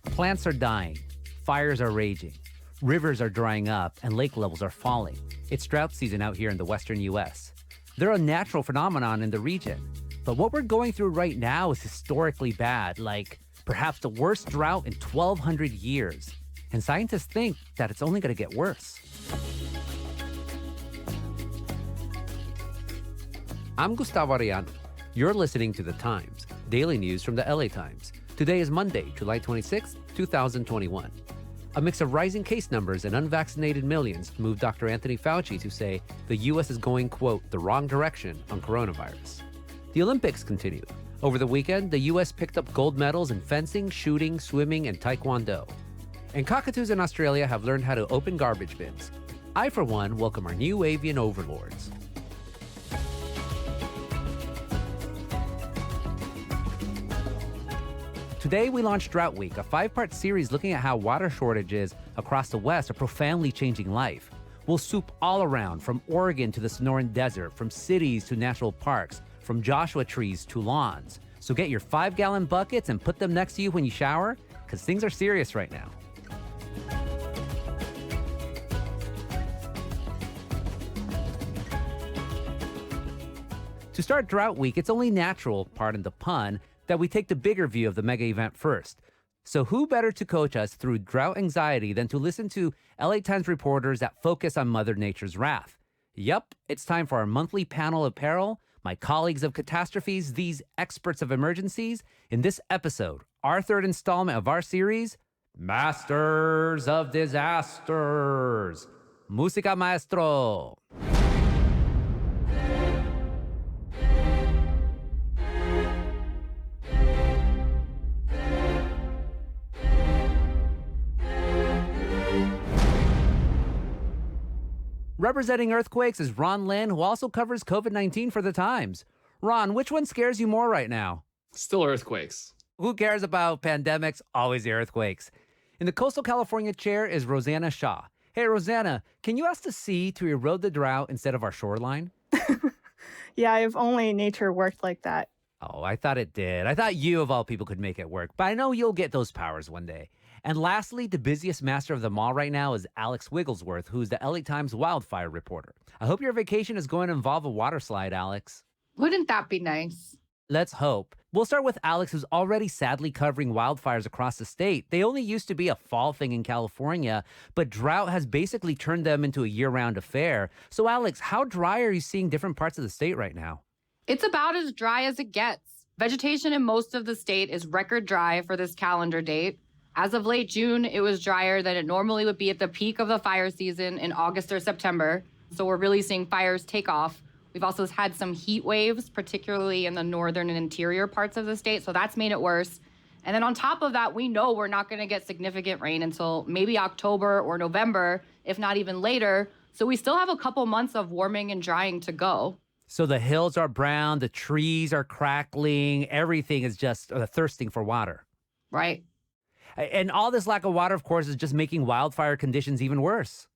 Plants are dying, fires are raging, rivers are drying up, and lake levels are falling. It's drought season out here in the western U.S. They're a natural phenomenon in the region. But what we're going through right now is historically bad, like perhaps the worst drought in 1,200 years. And scientists think that it's only going to get worse. I'm Gustavo Arellano. You're listening to The Times, daily news from the LA Times. Today is Monday, July 26, 2021. A mix of rising case numbers and unvaccinated millions moved Dr. Anthony Fauci to say the U.S. is going, quote, the wrong direction on coronavirus. The Olympics continue. Over the weekend, the U.S. picked up gold medals in fencing, shooting, swimming, and taekwondo. And cockatoos in Australia have learned how to open garbage bins. I, for one, welcome our new avian overlords. Today, we launched Drought Week, a 5-part series looking at how water shortages across the West are profoundly changing life. We'll swoop all around, from Oregon to the Sonoran Desert, from cities to national parks, from Joshua trees to lawns. So get your 5-gallon buckets and put them next to you when you shower, because things are serious right now. To start Drought Week, it's only natural, pardon the pun, that we take the bigger view of the mega event first. So who better to coach us through drought anxiety than to listen to LA Times reporters that focus on Mother Nature's wrath? Yup, it's time for our monthly panel of peril, my colleagues of catastrophes, these experts of emergencies. In this episode, our third installment of our series, Masters of Disasters. Música maestro. Representing earthquakes is Ron Lin, who also covers COVID-19 for The Times. Ron, which one scares you more right now? Still earthquakes. Who cares about pandemics? Always the earthquakes. In the coastal California chair is Rosanna Shaw. Hey, Rosanna, can you ask the sea to erode the drought instead of our shoreline? Yeah, if only nature worked like that. Oh, I thought it did. I thought you, of all people, could make it work. But I know you'll get those powers one day. And lastly, the busiest master of them all right now is Alex Wigglesworth, who's the LA Times wildfire reporter. I hope your vacation is going to involve a water slide, Alex. Wouldn't that be nice? Let's hope. We'll start with Alex, who's already sadly covering wildfires across the state. They only used to be a fall thing in California, but drought has basically turned them into a year-round affair. So, Alex, how dry are you seeing different parts of the state right now? It's about as dry as it gets. Vegetation in most of the state is record dry for this calendar date. As of late June, it was drier than it normally would be at the peak of the fire season in August or September. So we're really seeing fires take off. We've also had some heat waves, particularly in the northern and interior parts of the state. So that's made it worse. And then on top of that, we know we're not going to get significant rain until maybe October or November, if not even later. So we still have a couple months of warming and drying to go. So the hills are brown, the trees are crackling, everything is just thirsting for water. Right. And all this lack of water, of course, is just making wildfire conditions even worse.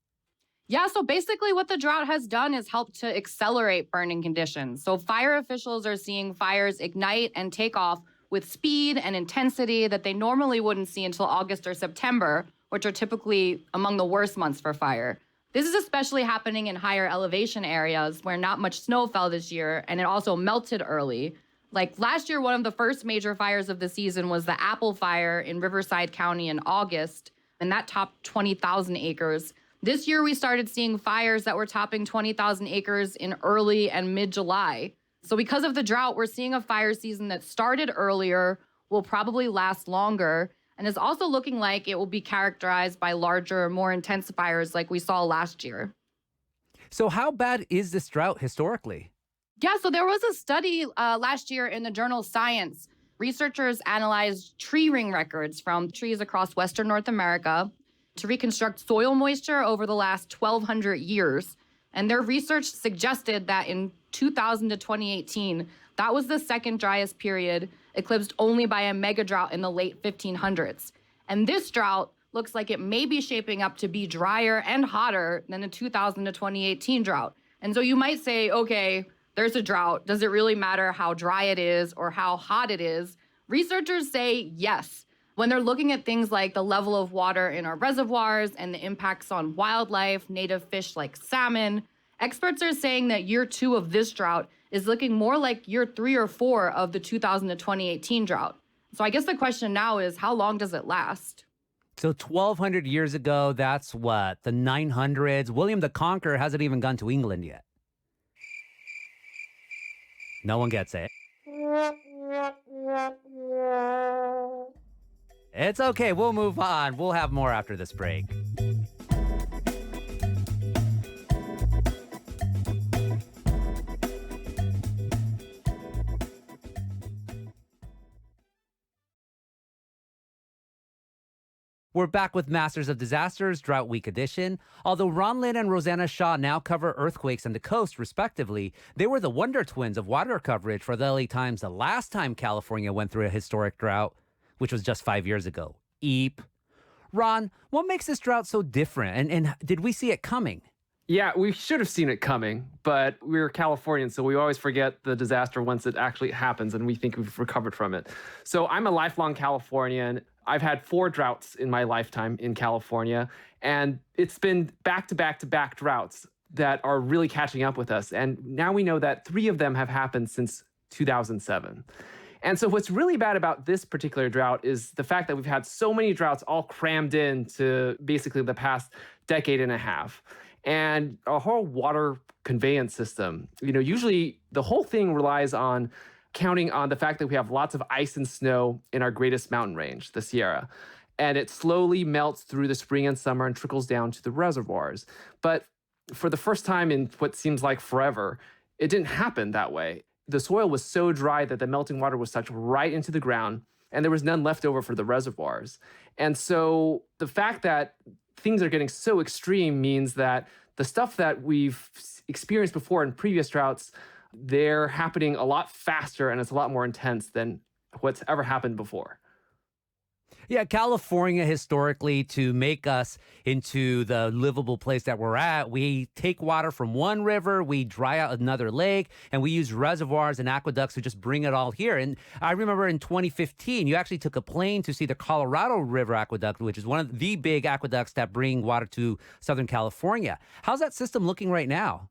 Yeah, so basically what the drought has done is helped to accelerate burning conditions. So fire officials are seeing fires ignite and take off with speed and intensity that they normally wouldn't see until August or September, which are typically among the worst months for fire. This is especially happening in higher elevation areas where not much snow fell this year, and it also melted early. Like last year, one of the first major fires of the season was the Apple Fire in Riverside County in August, and that topped 20,000 acres. This year, we started seeing fires that were topping 20,000 acres in early and mid-July. So because of the drought, we're seeing a fire season that started earlier, will probably last longer, and is also looking like it will be characterized by larger, more intense fires like we saw last year. So how bad is this drought historically? Yeah, so there was a study last year in the journal Science. Researchers analyzed tree ring records from trees across Western North America to reconstruct soil moisture over the last 1,200 years. And their research suggested that in 2000 to 2018, that was the second driest period, eclipsed only by a mega drought in the late 1500s. And this drought looks like it may be shaping up to be drier and hotter than the 2000 to 2018 drought. And so you might say, okay, there's a drought. Does it really matter how dry it is or how hot it is? Researchers say yes. When they're looking at things like the level of water in our reservoirs and the impacts on wildlife, native fish like salmon, experts are saying that year 2 of this drought is looking more like year 3 or 4 of the 2000 to 2018 drought. So I guess the question now is, how long does it last? So 1,200 years ago, that's what, the 900s? William the Conqueror hasn't even gone to England yet. No one gets it. It's okay. We'll move on. We'll have more after this break. We're back with Masters of Disasters, Drought Week edition. Although Ron Lin and Rosanna Shaw now cover earthquakes and the coast, respectively, they were the wonder twins of water coverage for the LA Times the last time California went through a historic drought, which was just 5 years ago. Eep. Ron, what makes this drought so different? And did we see it coming? Yeah, we should have seen it coming, but we're Californians, so we always forget the disaster once it actually happens, and we think we've recovered from it. So I'm a lifelong Californian. I've had 4 droughts in my lifetime in California, and it's been back-to-back-to-back droughts that are really catching up with us. And now we know that 3 of them have happened since 2007. And so what's really bad about this particular drought is the fact that we've had so many droughts all crammed into basically the past decade and a half. And our whole water conveyance system, usually the whole thing relies on counting on the fact that we have lots of ice and snow in our greatest mountain range, the Sierra. And it slowly melts through the spring and summer and trickles down to the reservoirs. But for the first time in what seems like forever, it didn't happen that way. The soil was so dry that the melting water was sucked right into the ground, and there was none left over for the reservoirs. And so the fact that things are getting so extreme means that the stuff that we've experienced before in previous droughts, they're happening a lot faster and it's a lot more intense than what's ever happened before. Yeah, California historically, to make us into the livable place that we're at, we take water from one river, we dry out another lake, and we use reservoirs and aqueducts to just bring it all here. And I remember in 2015, you actually took a plane to see the Colorado River Aqueduct, which is one of the big aqueducts that bring water to Southern California. How's that system looking right now?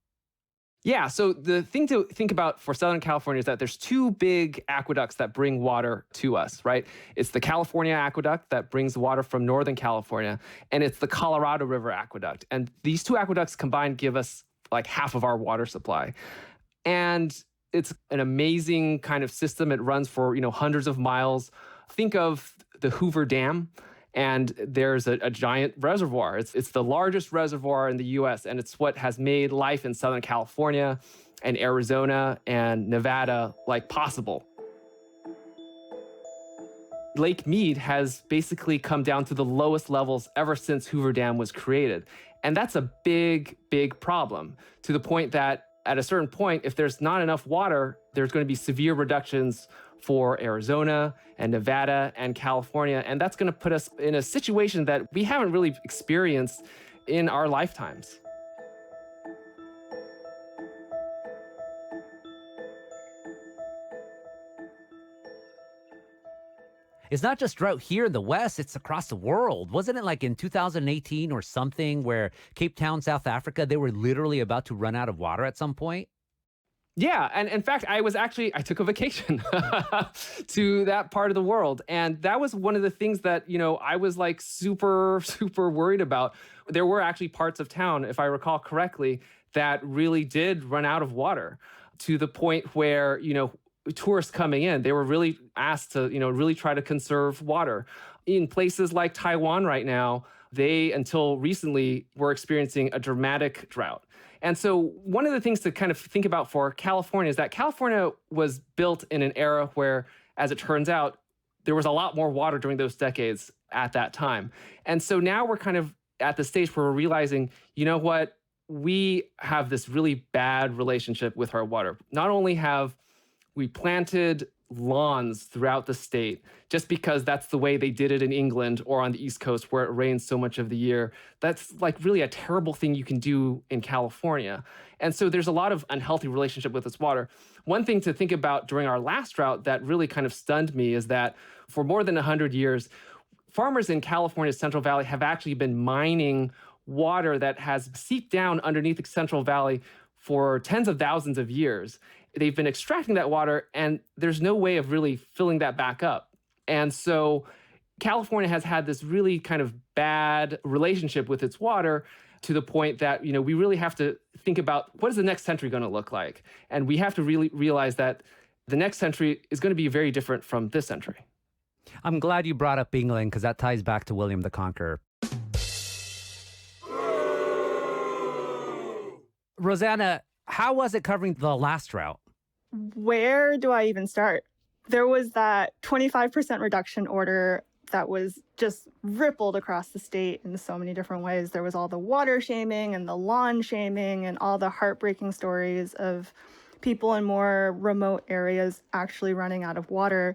Yeah, so the thing to think about for Southern California is that there's 2 big aqueducts that bring water to us, right? It's the California Aqueduct that brings water from Northern California, and it's the Colorado River Aqueduct. And these 2 aqueducts combined give us like half of our water supply. And it's an amazing kind of system. It runs for, hundreds of miles. Think of the Hoover Dam. And there's a giant reservoir. It's the largest reservoir in the U.S., and it's what has made life in Southern California and Arizona and Nevada possible. Lake Mead has basically come down to the lowest levels ever since Hoover Dam was created. And that's a big, big problem, to the point that at a certain point, if there's not enough water, there's going to be severe reductions for Arizona and Nevada and California. And that's going to put us in a situation that we haven't really experienced in our lifetimes. It's not just drought here in the West, it's across the world. Wasn't it like in 2018 or something where Cape Town, South Africa, they were literally about to run out of water at some point? Yeah, and in fact, I took a vacation to that part of the world. And that was one of the things that, I was super, super worried about. There were actually parts of town, if I recall correctly, that really did run out of water, to the point where, tourists coming in, they were really asked to, really try to conserve water. In places like Taiwan right now, they, until recently, were experiencing a dramatic drought. And so one of the things to kind of think about for California is that California was built in an era where, as it turns out, there was a lot more water during those decades at that time. And so now we're kind of at the stage where we're realizing, what? We have this really bad relationship with our water. Not only have we planted lawns throughout the state just because that's the way they did it in England or on the East Coast where it rains so much of the year. That's really a terrible thing you can do in California. And so there's a lot of unhealthy relationship with this water. One thing to think about during our last drought that really kind of stunned me is that for more than 100 years, farmers in California's Central Valley have actually been mining water that has seeped down underneath the Central Valley for tens of thousands of years. They've been extracting that water, and there's no way of really filling that back up. And so California has had this really kind of bad relationship with its water, to the point that, we really have to think about what is the next century going to look like? And we have to really realize that the next century is going to be very different from this century. I'm glad you brought up England because that ties back to William the Conqueror. Rosanna, how was it covering the last drought? Where do I even start? There was that 25% reduction order that was just rippled across the state in so many different ways. There was all the water shaming and the lawn shaming and all the heartbreaking stories of people in more remote areas actually running out of water.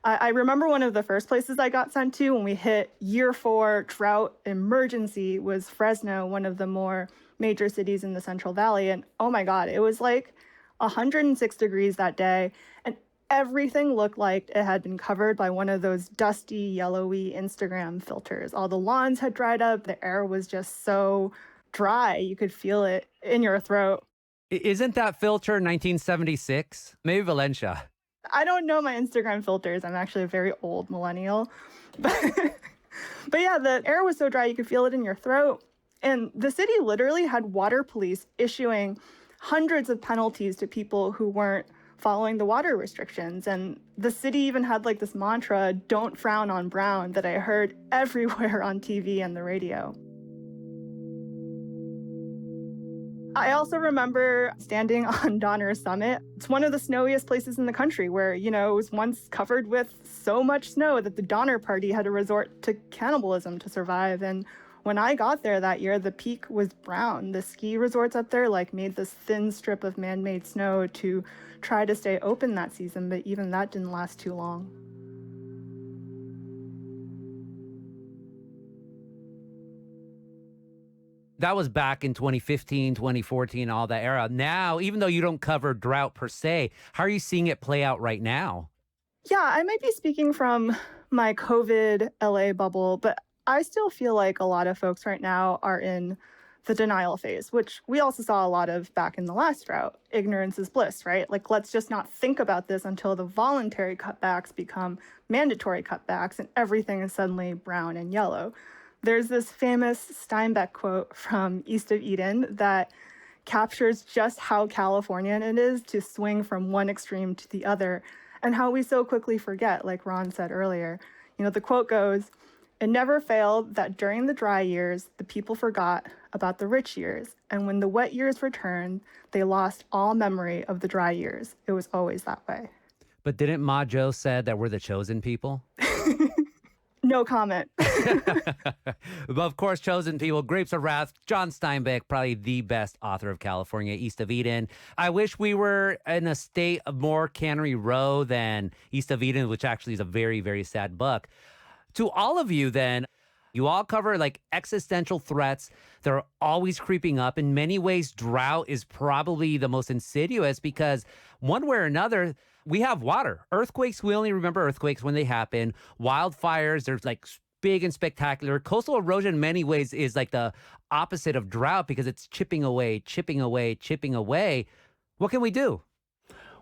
I remember one of the first places I got sent to when we hit year 4 drought emergency was Fresno, one of the more major cities in the Central Valley. And oh my God, it was like 106 degrees that day. And everything looked like it had been covered by one of those dusty, yellowy Instagram filters. All the lawns had dried up. The air was just so dry. You could feel it in your throat. Isn't that filter 1976? Maybe Valencia. I don't know my Instagram filters. I'm actually a very old millennial. But yeah, the air was so dry you could feel it in your throat. And the city literally had water police issuing hundreds of penalties to people who weren't following the water restrictions. And the city even had like this mantra, "Don't frown on brown," that I heard everywhere on TV and the radio. I also remember standing on Donner Summit. It's one of the snowiest places in the country where, it was once covered with so much snow that the Donner Party had to resort to cannibalism to survive. And when I got there that year, the peak was brown. The ski resorts up there made this thin strip of man-made snow to try to stay open that season, but even that didn't last too long. That was back in 2015, 2014, all that era. Now, even though you don't cover drought per se, how are you seeing it play out right now? Yeah, I might be speaking from my COVID LA bubble, but I still feel like a lot of folks right now are in the denial phase, which we also saw a lot of back in the last drought. Ignorance is bliss, right? Like, let's just not think about this until the voluntary cutbacks become mandatory cutbacks and everything is suddenly brown and yellow. There's this famous Steinbeck quote from East of Eden that captures just how Californian it is to swing from one extreme to the other and how we so quickly forget, like Ron said earlier. The quote goes, "It never failed that during the dry years, the people forgot about the rich years. And when the wet years returned, they lost all memory of the dry years. It was always that way." But didn't Ma Joe said that we're the chosen people? No comment. But of course, chosen people, Grapes of Wrath, John Steinbeck, probably the best author of California, East of Eden. I wish we were in a state of more Cannery Row than East of Eden, which actually is a very, very sad book. To all of you then, you all cover like existential threats. They're always creeping up. In many ways, drought is probably the most insidious because one way or another, we have water. Earthquakes, we only remember earthquakes when they happen. Wildfires, there's like big and spectacular. Coastal erosion in many ways is like the opposite of drought because it's chipping away, chipping away, chipping away. What can we do?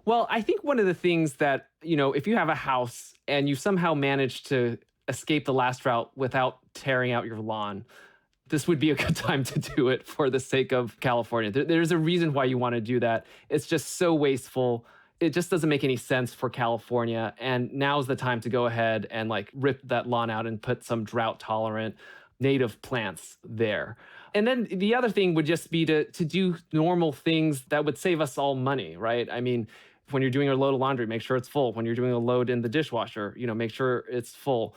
Well, I think one of the things that, if you have a house and you somehow manage to escape the last drought without tearing out your lawn, this would be a good time to do it for the sake of California. There's a reason why you want to do that. It's just so wasteful. It just doesn't make any sense for California. And now's the time to go ahead and rip that lawn out and put some drought tolerant native plants there. And then the other thing would just be to do normal things that would save us all money, right? I mean, when you're doing a load of laundry, make sure it's full. When you're doing a load in the dishwasher, make sure it's full.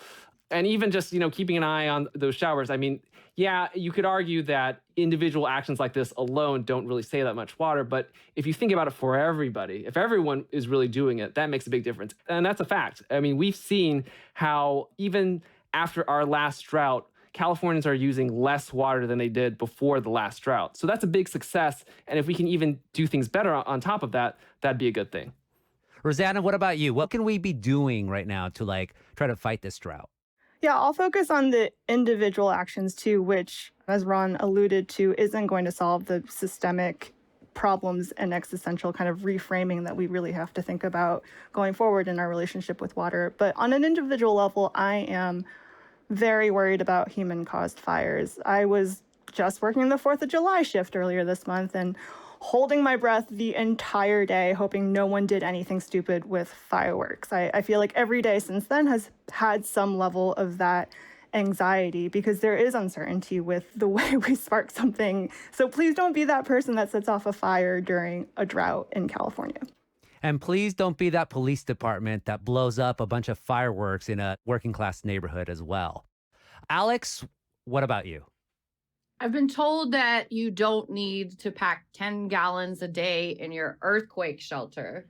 And even just, keeping an eye on those showers. I mean, yeah, you could argue that individual actions like this alone don't really save that much water. But if you think about it for everybody, if everyone is really doing it, that makes a big difference. And that's a fact. I mean, we've seen how even after our last drought, Californians are using less water than they did before the last drought. So that's a big success. And if we can even do things better on top of that, that'd be a good thing. Rosanna, what about you? What can we be doing right now to try to fight this drought? Yeah, I'll focus on the individual actions too, which, as Ron alluded to, isn't going to solve the systemic problems and existential kind of reframing that we really have to think about going forward in our relationship with water. But on an individual level, I am very worried about human-caused fires. I was just working the 4th of July shift earlier this month and holding my breath the entire day, hoping no one did anything stupid with fireworks. I feel like every day since then has had some level of that anxiety because there is uncertainty with the way we spark something. So please don't be that person that sets off a fire during a drought in California. And please don't be that police department that blows up a bunch of fireworks in a working class neighborhood as well. Alex, what about you? I've been told that you don't need to pack 10 gallons a day in your earthquake shelter.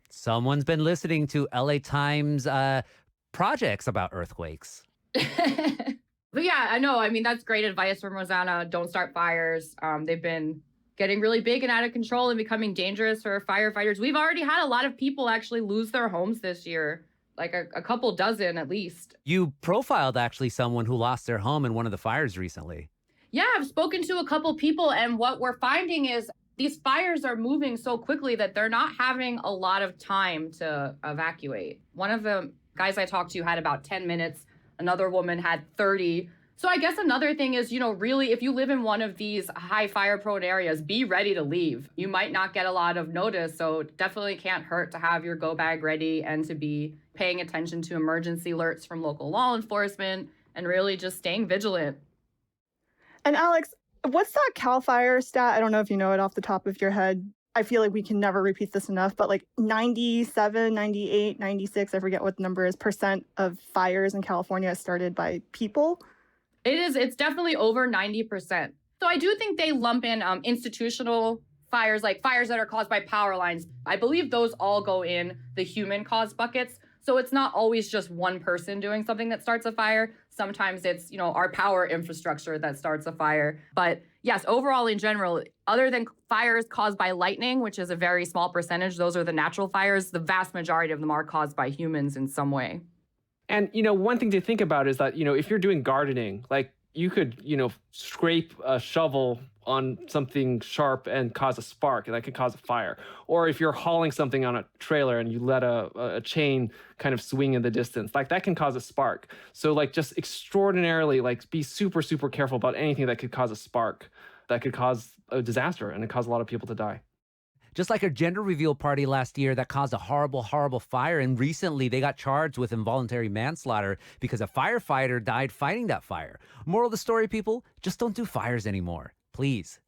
Someone's been listening to LA Times projects about earthquakes. But yeah, I know. I mean, that's great advice from Rosanna. Don't start fires. They've been getting really big and out of control and becoming dangerous for firefighters. We've already had a lot of people actually lose their homes this year. Like a couple dozen at least. You profiled actually someone who lost their home in one of the fires recently. Yeah, I've spoken to a couple people, and what we're finding is these fires are moving so quickly that they're not having a lot of time to evacuate. One of the guys I talked to had about 10 minutes. Another woman had 30. So I guess another thing is, really, if you live in one of these high fire prone areas, be ready to leave. You might not get a lot of notice, so it definitely can't hurt to have your go bag ready and to be paying attention to emergency alerts from local law enforcement and really just staying vigilant. And Alex, what's that CAL FIRE stat? I don't know if you know it off the top of your head. I feel like we can never repeat this enough, but like 97, 98, 96, I forget what the number is, % of fires in California started by people. It's definitely over 90%. So I do think they lump in institutional fires, like fires that are caused by power lines. I believe those all go in the human caused buckets. So it's not always just one person doing something that starts a fire. Sometimes it's, our power infrastructure that starts a fire. But yes, overall in general, other than fires caused by lightning, which is a very small percentage, those are the natural fires, the vast majority of them are caused by humans in some way. And, one thing to think about is that, if you're doing gardening, like you could, scrape a shovel on something sharp and cause a spark, and that could cause a fire. Or if you're hauling something on a trailer and you let a chain kind of swing in the distance, like that can cause a spark. So like just extraordinarily, like be super, super careful about anything that could cause a spark, that could cause a disaster and it cause a lot of people to die. Just like a gender reveal party last year that caused a horrible, horrible fire. And recently they got charged with involuntary manslaughter because a firefighter died fighting that fire. Moral of the story, people, just don't do fires anymore, please.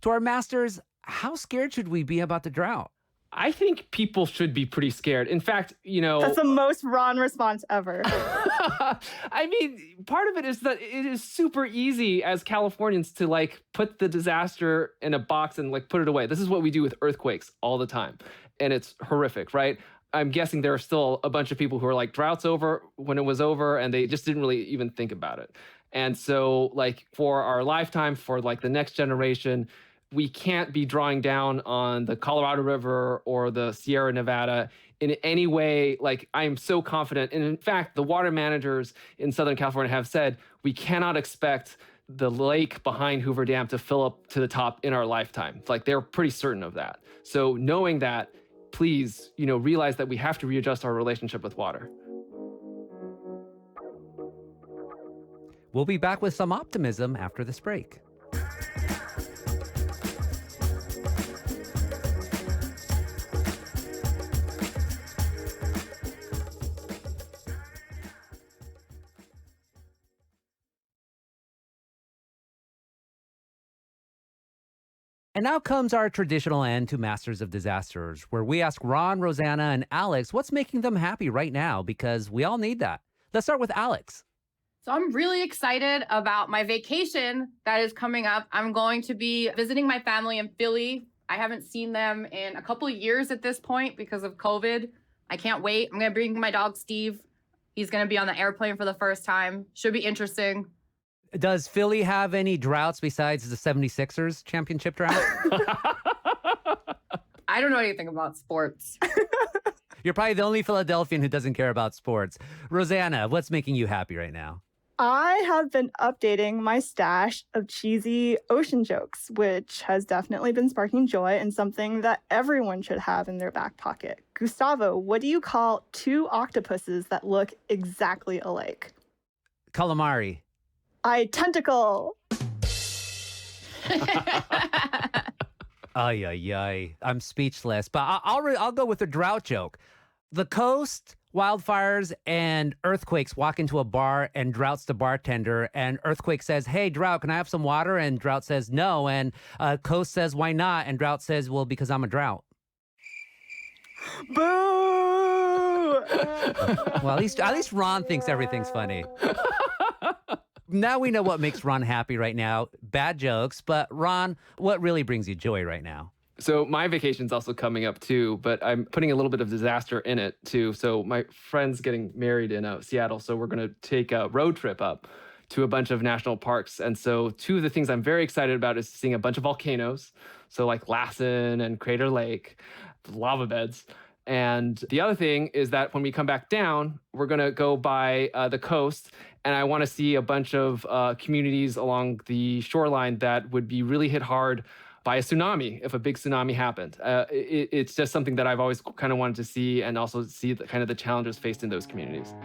To our masters, how scared should we be about the drought? I think people should be pretty scared. In fact, That's the most Ron response ever. I mean, part of it is that it is super easy as Californians to like put the disaster in a box and like put it away. This is what we do with earthquakes all the time. And it's horrific, right? I'm guessing there are still a bunch of people who are like, drought's over when it was over, and they just didn't really even think about it. And so like for our lifetime, for like the next generation, we can't be drawing down on the Colorado River or the Sierra Nevada in any way. Like, I am so confident. And in fact, the water managers in Southern California have said, we cannot expect the lake behind Hoover Dam to fill up to the top in our lifetime. Like, they're pretty certain of that. So knowing that, please, realize that we have to readjust our relationship with water. We'll be back with some optimism after this break. And now comes our traditional end to Masters of Disasters, where we ask Ron, Rosanna, and Alex what's making them happy right now, because we all need that. Let's start with Alex. So I'm really excited about my vacation that is coming up. I'm going to be visiting my family in Philly. I haven't seen them in a couple of years at this point because of COVID. I can't wait. I'm going to bring my dog, Steve. He's going to be on the airplane for the first time. Should be interesting. Does Philly have any droughts besides the 76ers championship drought? I don't know anything about sports. You're probably the only Philadelphian who doesn't care about sports. Rosanna, what's making you happy right now? I have been updating my stash of cheesy ocean jokes, which has definitely been sparking joy and something that everyone should have in their back pocket. Gustavo, what do you call two octopuses that look exactly alike? Calamari. Tentacle. Ay, ay, ay. I'm speechless, but I'll go with the drought joke. The coast, wildfires, and earthquakes walk into a bar, and Drought's the bartender, and Earthquake says, "Hey, Drought, can I have some water?" And Drought says, "No." And Coast says, "Why not?" And Drought says, "Well, because I'm a drought." Boo! Well, at least Ron thinks everything's funny. Now we know what makes Ron happy right now. Bad jokes. But Ron, what really brings you joy right now? So my vacation's also coming up too, but I'm putting a little bit of disaster in it too. So my friend's getting married in Seattle, so we're going to take a road trip up to a bunch of national parks. And so two of the things I'm very excited about is seeing a bunch of volcanoes. So like Lassen and Crater Lake, lava beds. And the other thing is that when we come back down, we're going to go by the coast. And I want to see a bunch of communities along the shoreline that would be really hit hard by a tsunami if a big tsunami happened. It's just something that I've always kind of wanted to see, and also see the challenges faced in those communities.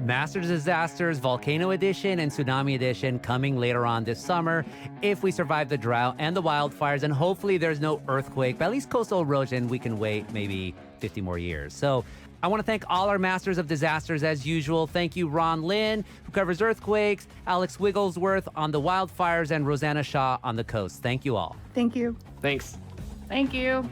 Master Disasters, Volcano Edition, and Tsunami Edition coming later on this summer if we survive the drought and the wildfires, and hopefully there's no earthquake, but at least coastal erosion, we can wait maybe 50 more years. So I want to thank all our Masters of Disasters as usual. Thank you, Ron Lin, who covers earthquakes, Alex Wigglesworth on the wildfires, and Rosanna Shaw on the coast. Thank you all. Thank you. Thanks. Thank you.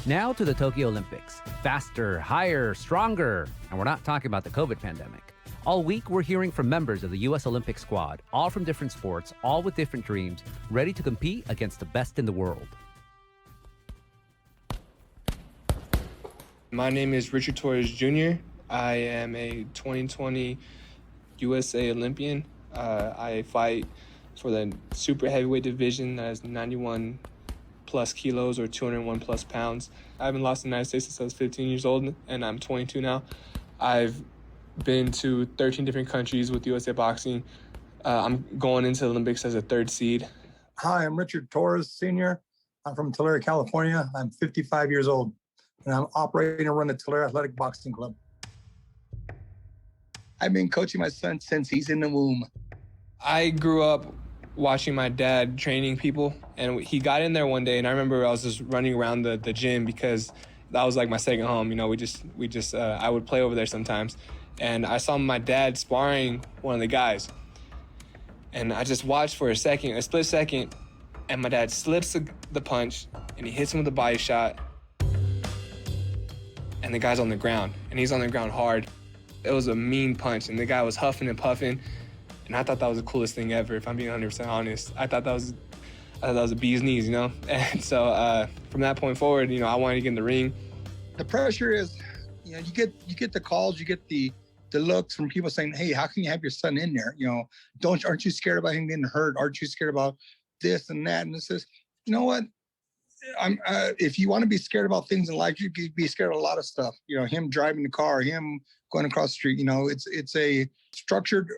Now to the Tokyo Olympics. Faster, higher, stronger. And we're not talking about the COVID pandemic. All week, we're hearing from members of the U.S. Olympic squad, all from different sports, all with different dreams, ready to compete against the best in the world. My name is Richard Torrez Jr. I am a 2020 USA Olympian. I fight for the super heavyweight division that is 91 plus kilos or 201 plus pounds. I haven't lost in the United States since I was 15 years old, and I'm 22 now. I've been to 13 different countries with USA Boxing. I'm going into the Olympics as a third seed. Hi, I'm Richard Torrez Sr. I'm from Tulare, California. I'm 55 years old, and I'm operating and running the Tulare Athletic Boxing Club. I've been coaching my son since he's in the womb. I grew up watching my dad training people, and he got in there one day, and I remember I was just running around the gym because that was like my second home. You know, I would play over there sometimes, and I saw my dad sparring one of the guys, and I just watched for a split second, and my dad slips the punch, and he hits him with a body shot, and the guy's on the ground, and he's on the ground hard. It was a mean punch, and the guy was huffing and puffing. And I thought that was the coolest thing ever, if I'm being 100% honest. I thought that was a bee's knees, you know? And so from that point forward, you know, I wanted to get in the ring. The pressure is, you know, you get the calls, you get the looks from people saying, "Hey, how can you have your son in there? You know, aren't you scared about him getting hurt? Aren't you scared about this and that?" And this is, you know what? If you want to be scared about things in life, you could be scared of a lot of stuff. You know, him driving the car, him going across the street. You know, it's a structured,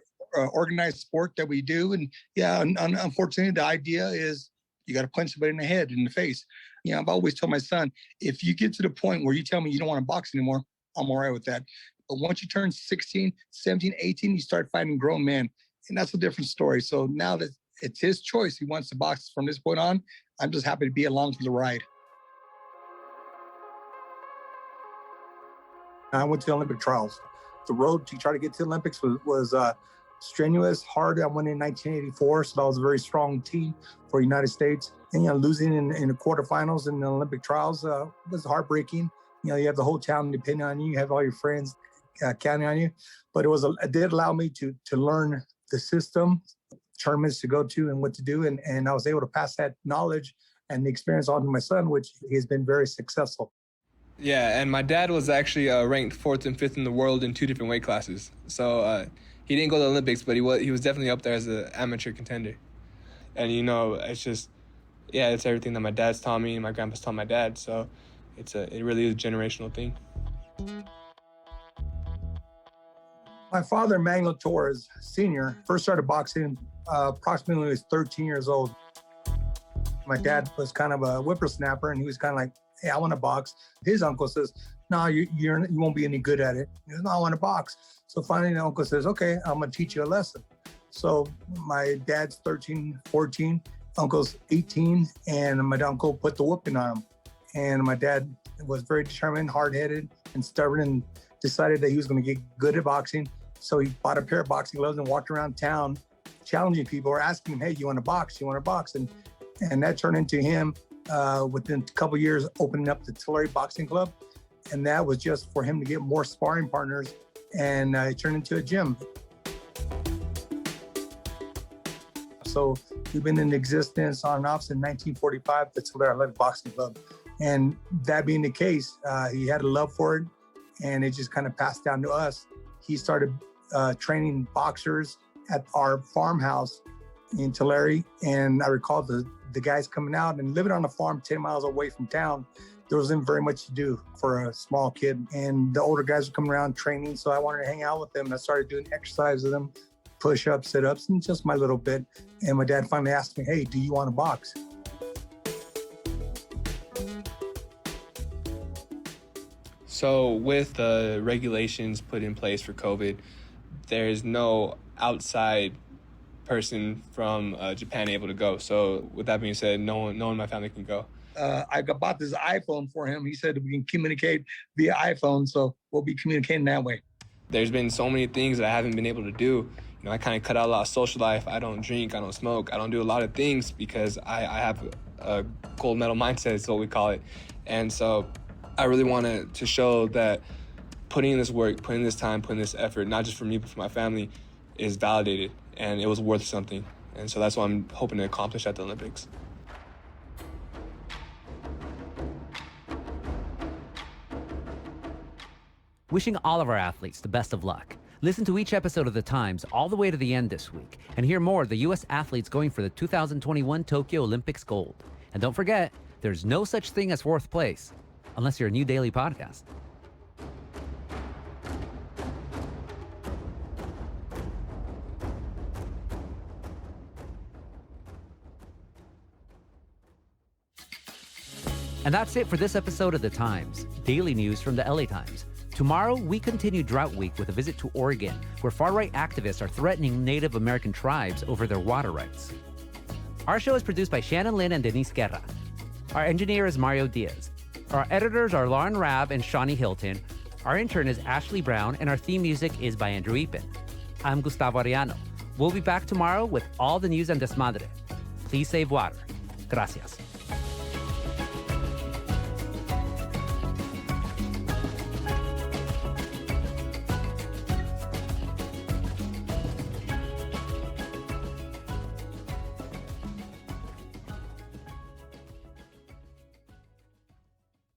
organized sport that we do. And yeah, unfortunately, the idea is you got to punch somebody in the head, in the face. You know, I've always told my son, if you get to the point where you tell me you don't want to box anymore, I'm all right with that. But once you turn 16, 17, 18, you start fighting grown men. And that's a different story. So now that it's his choice, he wants to box from this point on, I'm just happy to be along for the ride. I went to the Olympic trials. The road to try to get to the Olympics was strenuous, hard. I went in 1984, so that was a very strong team for the United States. And, you know, losing in the quarterfinals in the Olympic trials was heartbreaking. You know, you have the whole town depending on you. You have all your friends counting on you. But it did allow me to learn the system, tournaments to go to and what to do. And I was able to pass that knowledge and the experience on to my son, which he has been very successful. Yeah, and my dad was actually ranked 4th and 5th in the world in 2 different weight classes. So he didn't go to the Olympics, but he was definitely up there as an amateur contender. And, you know, it's just, yeah, it's everything that my dad's taught me and my grandpa's taught my dad. So it really is a generational thing. My father, Richard Torrez Sr., first started boxing approximately when he was 13 years old. My dad was kind of a whippersnapper, and he was kind of like, hey, I want to box. His uncle says, no, you won't be any good at it. He goes, no, I want to box. So finally the uncle says, okay, I'm going to teach you a lesson. So my dad's 13, 14, uncle's 18, and my uncle put the whooping on him. And my dad was very determined, hard-headed, and stubborn, and decided that he was going to get good at boxing. So he bought a pair of boxing gloves and walked around town challenging people or asking them, hey, you want to box? You want to box? And that turned into him within a couple of years opening up the Tulare Boxing Club. And that was just for him to get more sparring partners, and it turned into a gym. So we've been in existence on and off since 1945, the Tulare Athletic Boxing Club. And that being the case, he had a love for it, and it just kind of passed down to us. He started training boxers at our farmhouse in Tulare, and I recall the guys coming out and living on a farm 10 miles away from town. There wasn't very much to do for a small kid, and the older guys were coming around training, so I wanted to hang out with them. I started doing exercise with them, push-ups, sit-ups, and just my little bit. And my dad finally asked me, hey, do you want to box? So with the regulations put in place for COVID, there is no outside person from Japan able to go. So with that being said, no one in my family can go. I bought this iPhone for him. He said we can communicate via iPhone, so we'll be communicating that way. There's been so many things that I haven't been able to do. You know, I kind of cut out a lot of social life. I don't drink, I don't smoke, I don't do a lot of things because I have a gold medal mindset is what we call it. And so I really wanted to show that putting in this work, putting this time, putting this effort, not just for me, but for my family, is validated, and it was worth something. And so that's what I'm hoping to accomplish at the Olympics. Wishing all of our athletes the best of luck. Listen to each episode of The Times all the way to the end this week and hear more of the U.S. athletes going for the 2021 Tokyo Olympics gold. And don't forget, there's no such thing as fourth place, unless you're a new daily podcast. And that's it for this episode of The Times, daily news from the LA Times. Tomorrow, we continue Drought Week with a visit to Oregon, where far-right activists are threatening Native American tribes over their water rights. Our show is produced by Shannon Lin and Denise Guerra. Our engineer is Mario Diaz. Our editors are Lauren Rabb and Shawnee Hilton. Our intern is Ashley Brown, and our theme music is by Andrew Epen. I'm Gustavo Arellano. We'll be back tomorrow with all the news and desmadre. Please save water. Gracias.